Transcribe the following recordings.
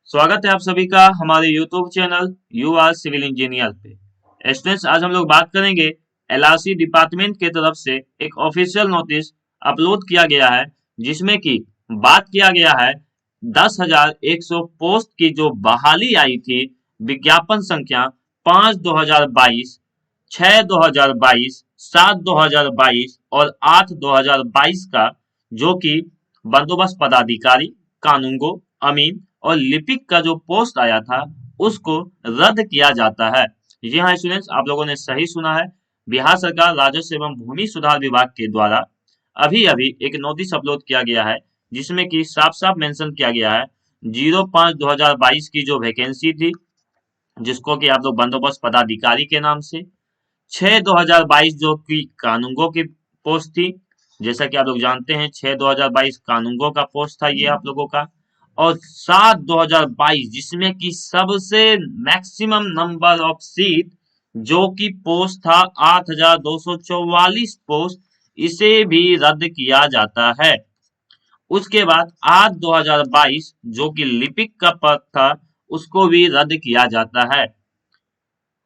स्वागत है आप सभी का हमारे YouTube channel you are civil engineer पे। स्टूडेंट्स, आज हम लोग बात करेंगे एलआरसी डिपार्टमेंट के तरफ से एक ऑफिशियल नोटिस अपलोड किया गया है, जिसमें कि बात किया गया है 10,100 पोस्ट की जो बहाली आई थी। विज्ञापन संख्या 5/2022, 6/2022, 7/2022 और 8/2022 का, जो कि बंदोबस्त पदाधिकारी, कानूनगो, अमीन और लिपिक का जो पोस्ट आया था उसको रद्द किया जाता है। जी हाँ स्टूडेंट्स, आप लोगों ने सही सुना है। बिहार सरकार राजस्व एवं भूमि सुधार विभाग के द्वारा अभी अभी एक नोटिस अपलोड किया गया है, जिसमें कि साफ साफ मेंशन किया गया है 05/2022 की जो वैकेंसी थी, जिसको कि आप लोग बंदोबस्त पदाधिकारी के नाम से, 6/2022 जो कि कानूनगो की पोस्ट थी, जैसा कि आप लोग जानते हैं 6/2022 कानूनगो का पोस्ट था ये आप लोगों का, और 7/2022 जिसमें कि सबसे मैक्सिमम नंबर ऑफ सीट जो कि पोस्ट था 8,244 पोस्ट, इसे भी रद्द किया जाता है। उसके बाद 8/2022 जो कि लिपिक का पद था उसको भी रद्द किया जाता है।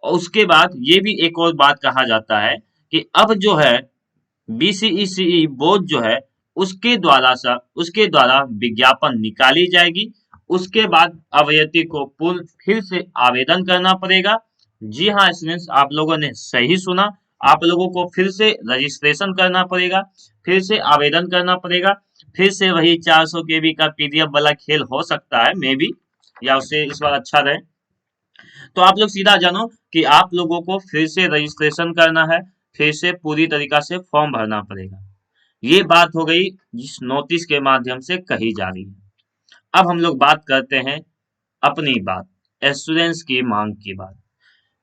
और उसके बाद ये भी एक और बात कहा जाता है कि अब जो है बीसीईसीई बोर्ड जो है उसके द्वारा विज्ञापन निकाली जाएगी। उसके बाद अभ्यर्थी को पुनः फिर से आवेदन करना पड़ेगा। जी हाँ स्टूडेंट्स, आप लोगों ने सही सुना। आप लोगों को फिर से रजिस्ट्रेशन करना पड़ेगा, फिर से आवेदन करना पड़ेगा, फिर से वही 400 केबी का पीडीएफ वाला खेल हो सकता है मे बी, या उससे इस बार अच्छा रहे। तो आप लोग सीधा जानो कि आप लोगों को फिर से रजिस्ट्रेशन करना है, फिर से पूरी तरीका से फॉर्म भरना पड़ेगा। ये बात हो गई जिस नोटिस के माध्यम से कही जा रही है। अब हम लोग बात करते हैं अपनी बात, स्टूडेंट्स की मांग की बात।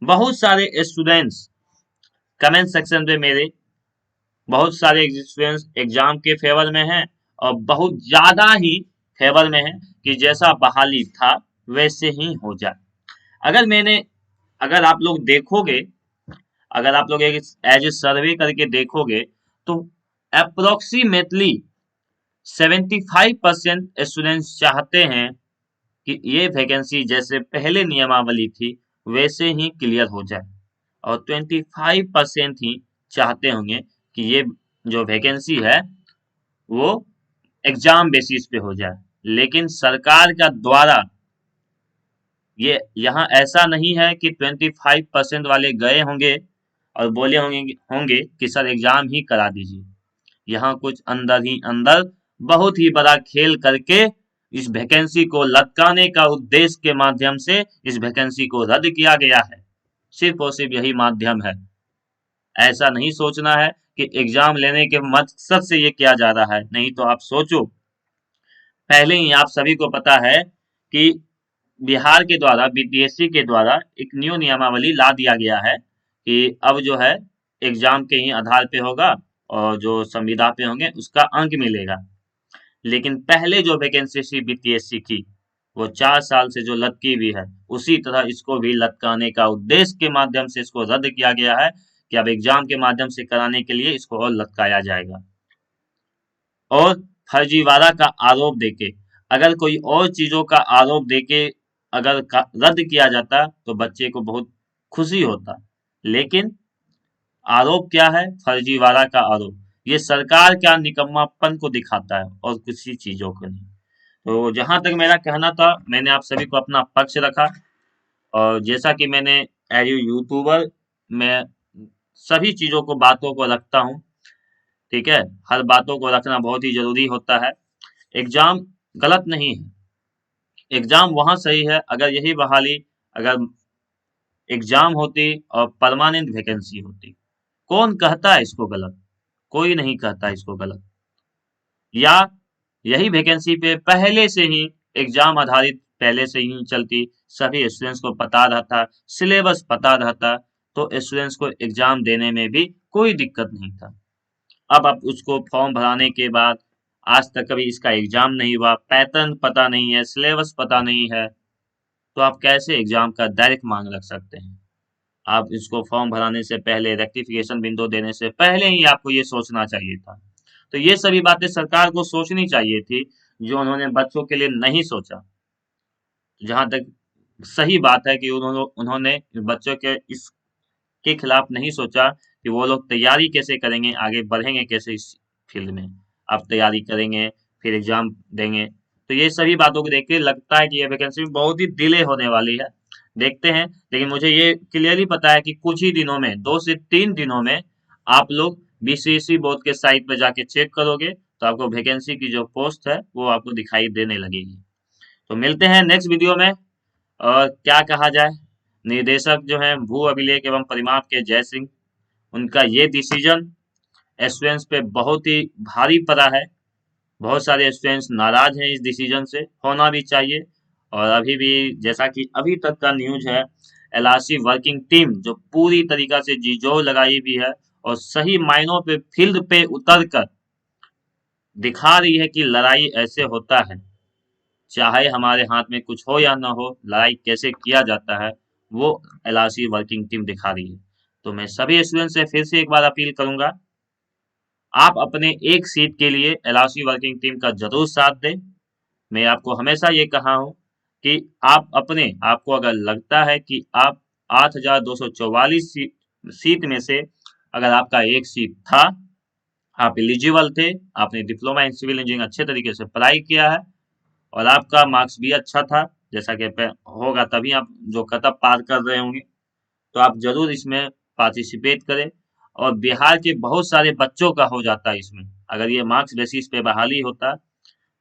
बहुत सारे स्टूडेंट्स कमेंट सेक्शन पे मेरे, बहुत सारे स्टूडेंट्स एग्जाम के फेवर में हैं और बहुत ज्यादा ही फेवर में है कि जैसा बहाली था वैसे ही हो जाए। अगर मैंने अगर आप लोग देखोगे, अगर आप लोग एक एज ए सर्वे करके देखोगे, तो अप्रोक्सीमेटली 75% स्टूडेंट्स चाहते हैं कि ये वैकेंसी जैसे पहले नियमावली थी वैसे ही क्लियर हो जाए, और 25% ही चाहते होंगे कि ये जो वैकेंसी है वो एग्जाम बेसिस पे हो जाए। लेकिन सरकार का द्वारा ये यहाँ ऐसा नहीं है कि 25% वाले गए होंगे और बोले होंगे होंगे कि सर एग्जाम ही करा दीजिए। यहाँ कुछ अंदर ही अंदर बहुत ही बड़ा खेल करके इस वैकेंसी को लटकाने का उद्देश्य के माध्यम से इस वैकेंसी को रद्द किया गया है। सिर्फ और सिर्फ यही माध्यम है। ऐसा नहीं सोचना है कि एग्जाम लेने के मकसद से ये किया जा रहा है। नहीं तो आप सोचो, पहले ही आप सभी को पता है कि बिहार के द्वारा बीपीएससी के द्वारा एक न्यू नियमावली ला दिया गया है कि अब जो है एग्जाम के ही आधार पे होगा और जो संविदा पे होंगे उसका अंक मिलेगा। लेकिन पहले जो वैकेंसी थी बीपीएससी की, वो 4 साल से जो लटकी हुई है, उसी तरह इसको भी लटकाने का उद्देश्य के माध्यम से इसको रद्द किया गया है कि अब एग्जाम के माध्यम से कराने के लिए इसको और लटकाया जाएगा। और फर्जीवाड़ा का आरोप देके, अगर कोई और चीजों का आरोप देके अगर रद्द किया जाता तो बच्चे को बहुत खुशी होता। लेकिन आरोप क्या है? फर्जीवाड़ा का आरोप। ये सरकार क्या निकम्मापन को दिखाता है और किसी चीजों को नहीं। तो जहां तक मेरा कहना था, मैंने आप सभी को अपना पक्ष रखा। और जैसा कि मैंने एज यूट्यूबर, मैं सभी चीजों को, बातों को रखता हूँ। ठीक है, हर बातों को रखना बहुत ही जरूरी होता है। एग्जाम गलत नहीं है, एग्जाम वहां सही है अगर यही बहाली, अगर एग्जाम होती और परमानेंट वैकेंसी होती। कौन कहता है इसको गलत? कोई नहीं कहता इसको गलत। या यही वैकेंसी पे पहले से ही एग्जाम आधारित पहले से ही चलती, सभी स्टूडेंट्स को पता रहता, सिलेबस पता रहता, तो स्टूडेंट्स को एग्जाम देने में भी कोई दिक्कत नहीं था। अब आप उसको फॉर्म भराने के बाद आज तक कभी इसका एग्जाम नहीं हुआ, पैटर्न पता नहीं है, सिलेबस पता नहीं है, तो आप कैसे एग्जाम का डायरेक्ट मांग रख सकते हैं? आप इसको फॉर्म भराने से पहले, रेक्टिफिकेशन विंडो देने से पहले ही आपको ये सोचना चाहिए था। तो ये सभी बातें सरकार को सोचनी चाहिए थी, जो उन्होंने बच्चों के लिए नहीं सोचा। जहां तक सही बात है कि उन्होंने बच्चों के इसके खिलाफ नहीं सोचा कि वो लोग तैयारी कैसे करेंगे, आगे बढ़ेंगे कैसे इस फील्ड में। आप तैयारी करेंगे, फिर एग्जाम देंगे, तो ये सभी बातों को देख के लगता है कि ये वैकेंसी बहुत ही डिले होने वाली है। देखते हैं, लेकिन मुझे ये क्लियरली पता है कि कुछ ही दिनों में, 2 से 3 दिनों में आप लोग बीसीएसई बोर्ड के साइट पर जाके चेक करोगे तो आपको वैकेंसी की जो पोस्ट है वो आपको दिखाई देने लगेगी। तो मिलते हैं नेक्स्ट वीडियो में। और क्या कहा जाए, निर्देशक जो हैं भू अभिलेख एवं परिमाप के जय सिंह, उनका ये डिसीजन स्टूडेंट्स पे बहुत ही भारी पड़ा है। बहुत सारे स्टूडेंट्स नाराज हैं इस डिसीजन से, होना भी चाहिए। और अभी भी जैसा कि अभी तक का न्यूज है, एलआरसी वर्किंग टीम जो पूरी तरीका से जी जोर लगाई भी है और सही मायनों पे फील्ड पे उतर कर दिखा रही है कि लड़ाई ऐसे होता है, चाहे हमारे हाथ में कुछ हो या ना हो, लड़ाई कैसे किया जाता है वो एलआरसी वर्किंग टीम दिखा रही है। तो मैं सभी स्टूडेंट से फिर से एक बार अपील करूंगा, आप अपने एक सीट के लिए एलआरसी वर्किंग टीम का जरूर साथ दें। मैं आपको हमेशा ये कहा हूं कि आपको अगर लगता है कि आप 8,244 सीट में से अगर आपका एक सीट था, आप एलिजिबल थे, आपने डिप्लोमा इन सिविल इंजीनियरिंग अच्छे तरीके से पढ़ाई किया है और आपका मार्क्स भी अच्छा था, जैसा कि होगा तभी आप जो कटअप पार कर रहे होंगे, तो आप जरूर इसमें पार्टिसिपेट करें। और बिहार के बहुत सारे बच्चों का हो जाता है इसमें, अगर ये मार्क्स बेसिस पे बहाली होता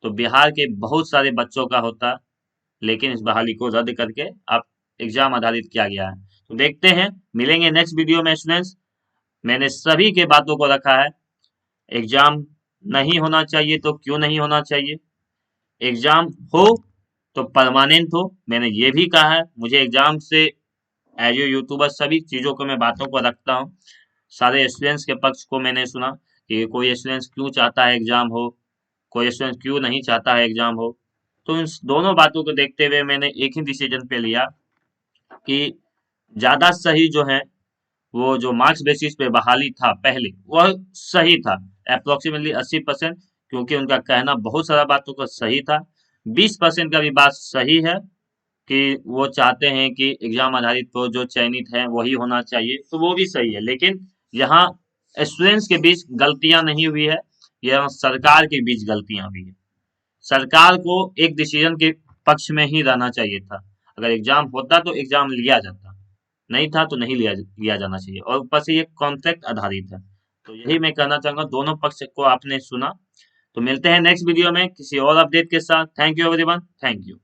तो बिहार के बहुत सारे बच्चों का होता, लेकिन इस बहाली को रद्द करके आप एग्जाम आधारित किया गया है। तो देखते हैं, मिलेंगे नेक्स्ट वीडियो में स्टूडेंट्स। मैंने सभी के बातों को रखा है, एग्जाम नहीं होना चाहिए तो क्यों नहीं होना चाहिए, एग्जाम हो तो परमानेंट हो। मैंने ये भी कहा है, मुझे एग्जाम से एज ए यूट्यूबर सभी चीज़ों को मैं बातों को रखता हूँ। सारे स्टूडेंट्स के पक्ष को मैंने सुना कि कोई स्टूडेंट्स क्यों चाहता है एग्जाम हो, कोई स्टूडेंट क्यों नहीं चाहता है एग्जाम हो। तो इन दोनों बातों को देखते हुए मैंने एक ही डिसीजन पे लिया कि ज़्यादा सही जो है वो जो मार्क्स बेसिस पे बहाली था पहले, वह सही था अप्रोक्सीमेटली 80%, क्योंकि उनका कहना बहुत सारा बातों का सही था। 20% का भी बात सही है कि वो चाहते हैं कि एग्जाम आधारित तो जो चयनित है वही होना चाहिए, तो वो भी सही है। लेकिन यहाँ स्टूडेंट्स के बीच गलतियां नहीं हुई है, यह सरकार के बीच गलतियां हुई है। सरकार को एक डिसीजन के पक्ष में ही रहना चाहिए था। अगर एग्जाम होता तो एग्जाम लिया जाता, नहीं था तो नहीं लिया जाना चाहिए। और ऊपर से ये कॉन्ट्रैक्ट आधारित है। तो यही मैं कहना चाहूंगा, दोनों पक्ष को आपने सुना। तो मिलते हैं नेक्स्ट वीडियो में किसी और अपडेट के साथ। Thank you everyone, thank you.